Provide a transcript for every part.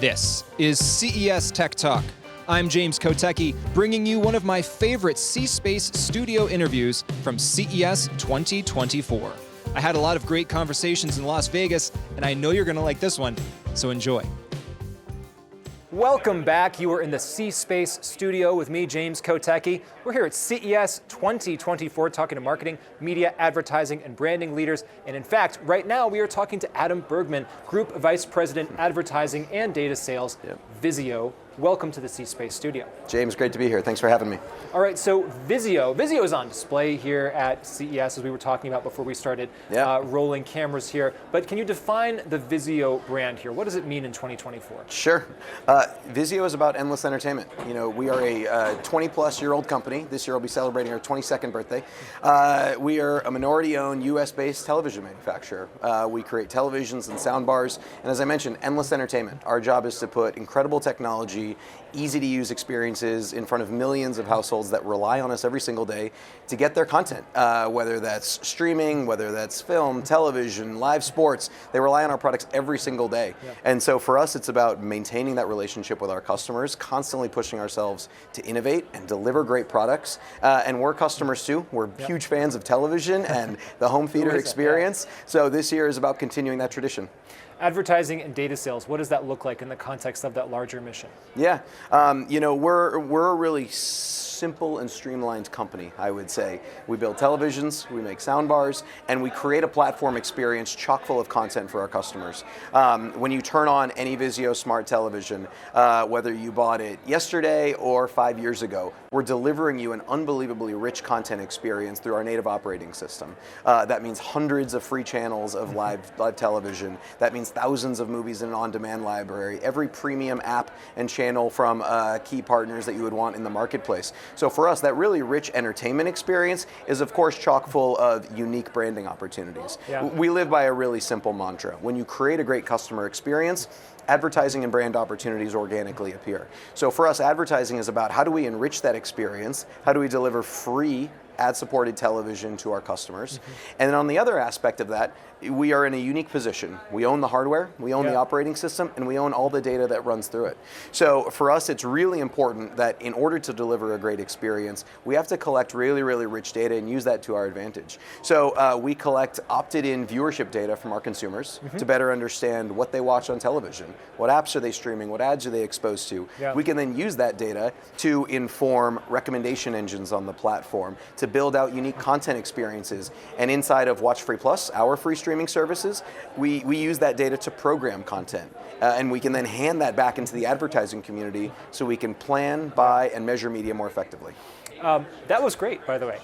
This is CES Tech Talk. I'm James Kotecki, bringing you one of my favorite C-Space studio interviews from CES 2024. I had a lot of great conversations in Las Vegas, and I know you're going to like this one, so enjoy. Welcome back. You are in the C-Space studio with me, James Kotecki. We're here at CES 2024 talking to marketing, media, advertising, and branding leaders. And in fact, right now we are talking to Adam Bergman, Group Vice President, Advertising and Data Sales, Vizio. Welcome to the C-Space studio. James, great to be here. Thanks for having me. All right, so Vizio is on display here at CES, as we were talking about before we started rolling cameras here. But can you define the Vizio brand here? What does it mean in 2024? Sure. Vizio is about endless entertainment. You know, we are a 20-plus-year-old company. This year we'll be celebrating our 22nd birthday. We are a minority-owned, U.S.-based television manufacturer. We create televisions and soundbars, and as I mentioned, endless entertainment. Our job is to put incredible technology, easy-to-use experiences in front of millions of households that rely on us every single day to get their content, whether that's streaming, whether that's film, television, live sports. They rely on our products every single day. Yeah. And so for us, it's about maintaining that relationship with our customers, constantly pushing ourselves to innovate and deliver great products. And we're customers too. We're huge fans of television and the home theater experience. So this year is about continuing that tradition. Advertising and data sales, what does that look like in the context of that larger mission? Yeah, you know, we're a really simple and streamlined company, I would say. We build televisions, we make soundbars, and we create a platform experience chock full of content for our customers. When you turn on any Vizio smart television, whether you bought it yesterday or 5 years ago, we're delivering you an unbelievably rich content experience through our native operating system. That means hundreds of free channels of live television. That means thousands of movies in an on-demand library, every premium app and channel from key partners that you would want in the marketplace. So for us, that really rich entertainment experience is of course chock full of unique branding opportunities. Yeah. We live by a really simple mantra. When you create a great customer experience, advertising and brand opportunities organically appear. So for us, advertising is about how do we enrich that experience, how do we deliver free ad-supported television to our customers. And then on the other aspect of that, we are in a unique position. We own the hardware, we own the operating system, and we own all the data that runs through it. So for us, it's really important that in order to deliver a great experience, we have to collect really, really rich data and use that to our advantage. So we collect opted-in viewership data from our consumers to better understand what they watch on television, what apps are they streaming, what ads are they exposed to. Yeah. We can then use that data to inform recommendation engines on the platform, to build out unique content experiences. And inside of Watch Free Plus, our free streaming services, we use that data to program content. And we can then hand that back into the advertising community so we can plan, buy, and measure media more effectively. That was great, by the way.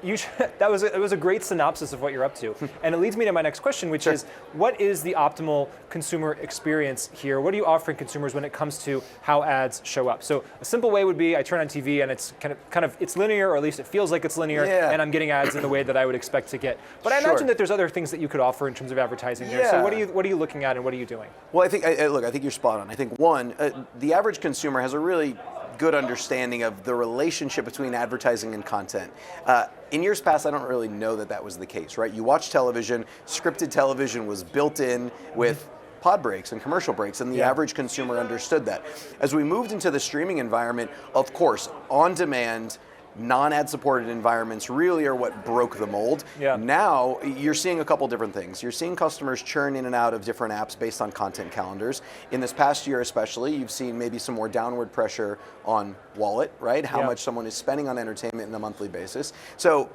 It was a great synopsis of what you're up to. And it leads me to my next question, which is, what is the optimal consumer experience here? What are you offering consumers when it comes to how ads show up? So a simple way would be, I turn on TV and it's kind of it's linear, or at least it feels like it's linear, and I'm getting ads in the way that I would expect to get. But I imagine that there's other things that you could offer in terms of advertising there. So what are you looking at and what are you doing? Well, I think you're spot on. I think one, the average consumer has a really good understanding of the relationship between advertising and content. In years past, I don't really know that was the case, right? You watch television, scripted television was built in with pod breaks and commercial breaks, and the average consumer understood that. As we moved into the streaming environment, of course, on-demand, non-ad supported environments really are what broke the mold. Yeah. Now you're seeing a couple different things. You're seeing customers churn in and out of different apps based on content calendars. In this past year especially, you've seen maybe some more downward pressure on wallet, right? How much someone is spending on entertainment on a monthly basis. So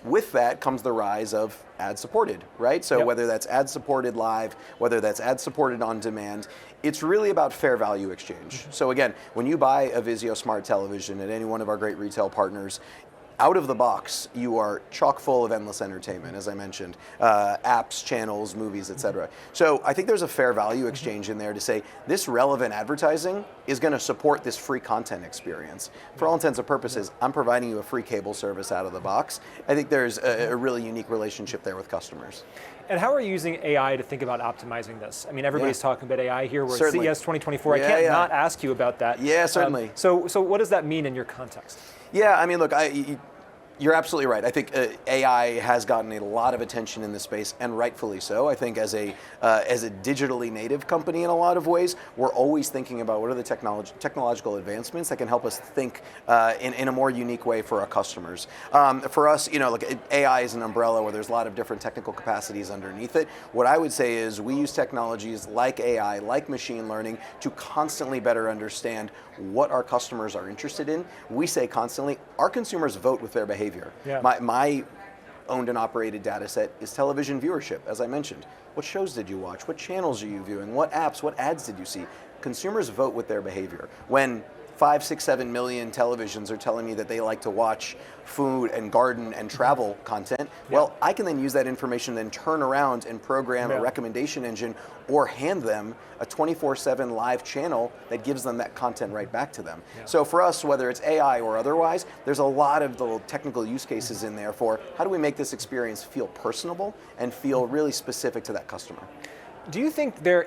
with that comes the rise of ad-supported, right? So whether that's ad-supported live, whether that's ad-supported on demand, it's really about fair value exchange. So again, when you buy a Vizio smart television at any one of our great retail partners, out of the box, you are chock full of endless entertainment, as I mentioned, apps, channels, movies, etc. So I think there's a fair value exchange in there to say this relevant advertising is going to support this free content experience. For all intents and purposes, I'm providing you a free cable service out of the box. I think there's a really unique relationship there with customers. And how are you using AI to think about optimizing this? I mean, everybody's talking about AI here. We're at CES 2024. I can't not ask you about that. Yeah, certainly. So what does that mean in your context? Yeah, I mean, look, You're absolutely right. I think AI has gotten a lot of attention in this space, and rightfully so. I think as a digitally native company, in a lot of ways, we're always thinking about what are the technological advancements that can help us think in a more unique way for our customers. For us, look, AI is an umbrella where there's a lot of different technical capacities underneath it. What I would say is we use technologies like AI, like machine learning, to constantly better understand what our customers are interested in. We say constantly, our consumers vote with their behavior. Yeah. My owned and operated data set is television viewership, as I mentioned. What shows did you watch? What channels are you viewing? What apps, what ads did you see? Consumers vote with their behavior. When 5, 6, 7 million televisions are telling me that they like to watch food and garden and travel content, well, I can then use that information, then turn around and program a recommendation engine or hand them a 24/7 live channel that gives them that content right back to them. So for us, whether it's AI or otherwise, there's a lot of little technical use cases in there for how do we make this experience feel personable and feel really specific to that customer. Do you think there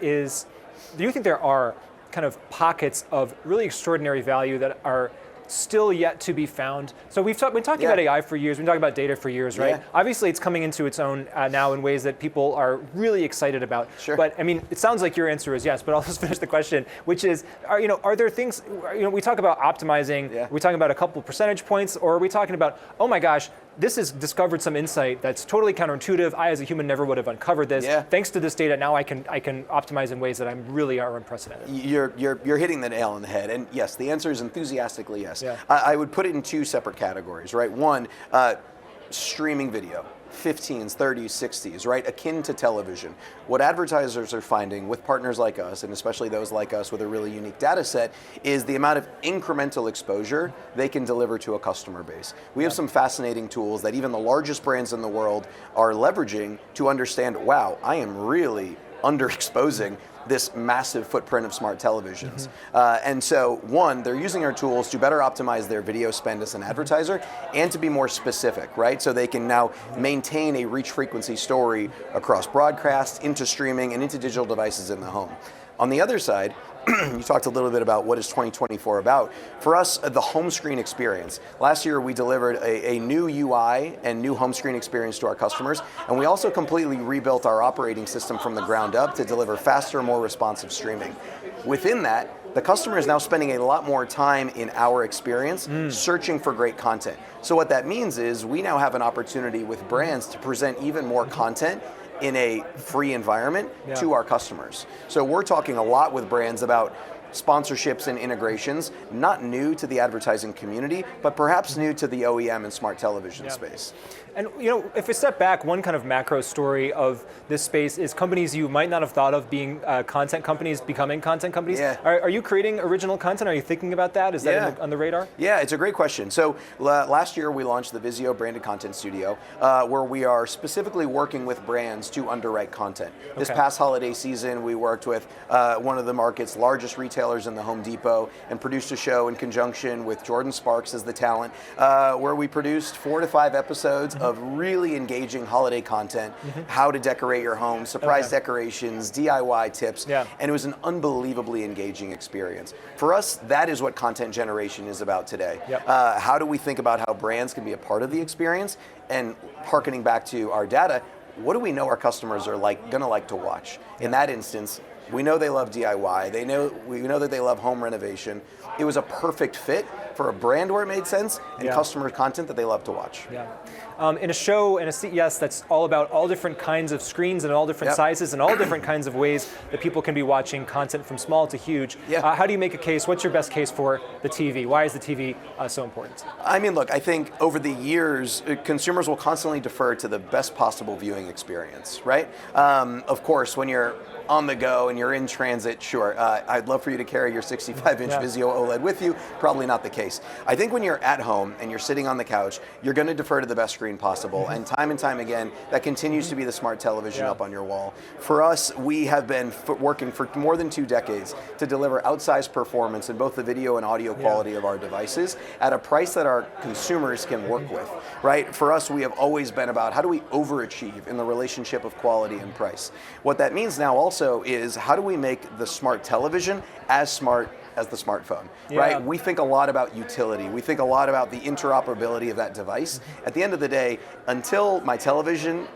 are kind of pockets of really extraordinary value that are still yet to be found? So we've been talking about AI for years, we've been talking about data for years, right? Yeah. Obviously it's coming into its own now in ways that people are really excited about. Sure. But I mean, it sounds like your answer is yes, but I'll just finish the question, which is, are there things, we talk about optimizing, are we talking about a couple percentage points, or are we talking about, oh my gosh, this has discovered some insight that's totally counterintuitive. I, as a human, never would have uncovered this. Yeah. Thanks to this data, now I can optimize in ways that really are unprecedented. You're hitting the nail on the head, and yes, the answer is enthusiastically yes. Yeah. I would put it in two separate categories, right? One, streaming video. 15s, 30s, 60s, right? Akin to television. What advertisers are finding with partners like us, and especially those like us with a really unique data set, is the amount of incremental exposure they can deliver to a customer base. We have some fascinating tools that even the largest brands in the world are leveraging to understand, wow, I am really underexposing this massive footprint of smart televisions. And so, one, they're using our tools to better optimize their video spend as an advertiser and to be more specific, right? So they can now maintain a reach frequency story across broadcast, into streaming, and into digital devices in the home. On the other side, you talked a little bit about what is 2024 about. For us, the home screen experience. Last year, we delivered a new UI and new home screen experience to our customers, and we also completely rebuilt our operating system from the ground up to deliver faster, more responsive streaming. Within that, the customer is now spending a lot more time in our experience searching for great content. So what that means is we now have an opportunity with brands to present even more content in a free environment to our customers. So we're talking a lot with brands about sponsorships and integrations, not new to the advertising community, but perhaps new to the OEM and smart television space. And if we step back, one kind of macro story of this space is companies you might not have thought of being content companies becoming content companies. Yeah. Are you creating original content? Are you thinking about that? Is that on the radar? Yeah, it's a great question. So last year we launched the Vizio branded content studio, where we are specifically working with brands to underwrite content. This past holiday season, we worked with one of the market's largest retailers in the Home Depot and produced a show in conjunction with Jordan Sparks as the talent, where we produced 4 to 5 episodes of really engaging holiday content, how to decorate your home, surprise decorations, DIY tips, and it was an unbelievably engaging experience. For us, that is what content generation is about today. How do we think about how brands can be a part of the experience? And hearkening back to our data, what do we know our customers are gonna like to watch? In that instance, we know they love DIY. We know that they love home renovation. It was a perfect fit for a brand where it made sense and customer content that they love to watch. In a show and a CES that's all about all different kinds of screens and all different sizes and all different kinds of ways that people can be watching content from small to huge. How do you make a case? What's your best case for the TV? Why is the TV so important? I mean, look, I think over the years, consumers will constantly defer to the best possible viewing experience, right? Of course, when you're on the go and you're in transit, sure, I'd love for you to carry your 65-inch Vizio OLED with you. Probably not the case. I think when you're at home and you're sitting on the couch, you're going to defer to the best screen possible. And time again, that continues to be the smart television up on your wall. For us, we have been working for more than 2 decades to deliver outsized performance in both the video and audio quality of our devices at a price that our consumers can work with, right? For us, we have always been about how do we overachieve in the relationship of quality and price. What that means now also is how do we make the smart television as smart as the smartphone, Yeah. right? We think a lot about utility. We think a lot about the interoperability of that device. At the end of the day, until my television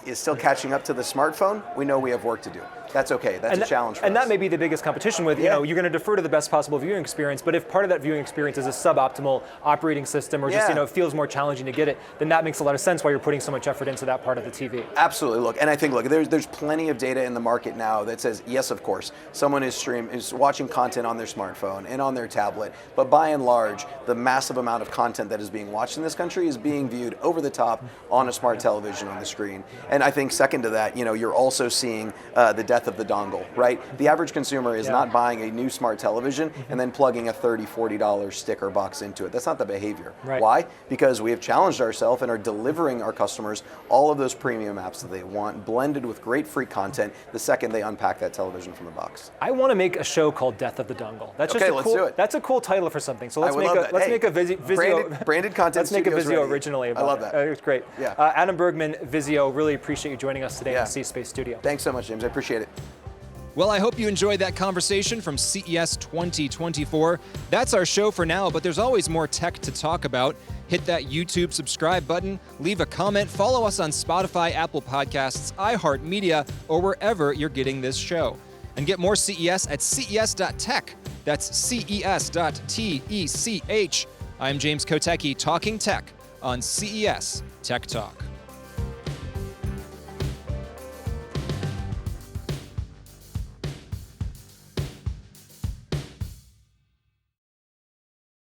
is still catching up to the smartphone, we know we have work to do. That's okay. That's a challenge for us. And that may be the biggest competition with, you're going to defer to the best possible viewing experience, but if part of that viewing experience is a suboptimal operating system or just, it feels more challenging to get it, then that makes a lot of sense why you're putting so much effort into that part of the TV. Absolutely. Look, and I think, there's plenty of data in the market now that says, yes, of course, someone is watching content on their smartphone and on their tablet, but by and large, the massive amount of content that is being watched in this country is being viewed over the top on a smart television on the screen. And I think second to that, you're also seeing the death of the dongle, right? The average consumer is not buying a new smart television and then plugging a $30, $40 sticker box into it. That's not the behavior. Right. Why? Because we have challenged ourselves and are delivering our customers all of those premium apps that they want, blended with great free content the second they unpack that television from the box. I want to make a show called Death of the Dongle. That's just let's do it. That's a cool title for something. So let's make a Vizio branded content. Let's make a Vizio originally about I love that. It's great. Yeah. Adam Bergman, Vizio, really appreciate you joining us today in the C-Space studio. Thanks so much, James. I appreciate it. Well, I hope you enjoyed that conversation from CES 2024. That's our show for now, but there's always more tech to talk about. Hit that YouTube subscribe button, leave a comment, follow us on Spotify, Apple Podcasts, iHeartMedia, or wherever you're getting this show. And get more CES at ces.tech. That's ces.tech. I'm James Kotecki, talking tech on CES Tech Talk.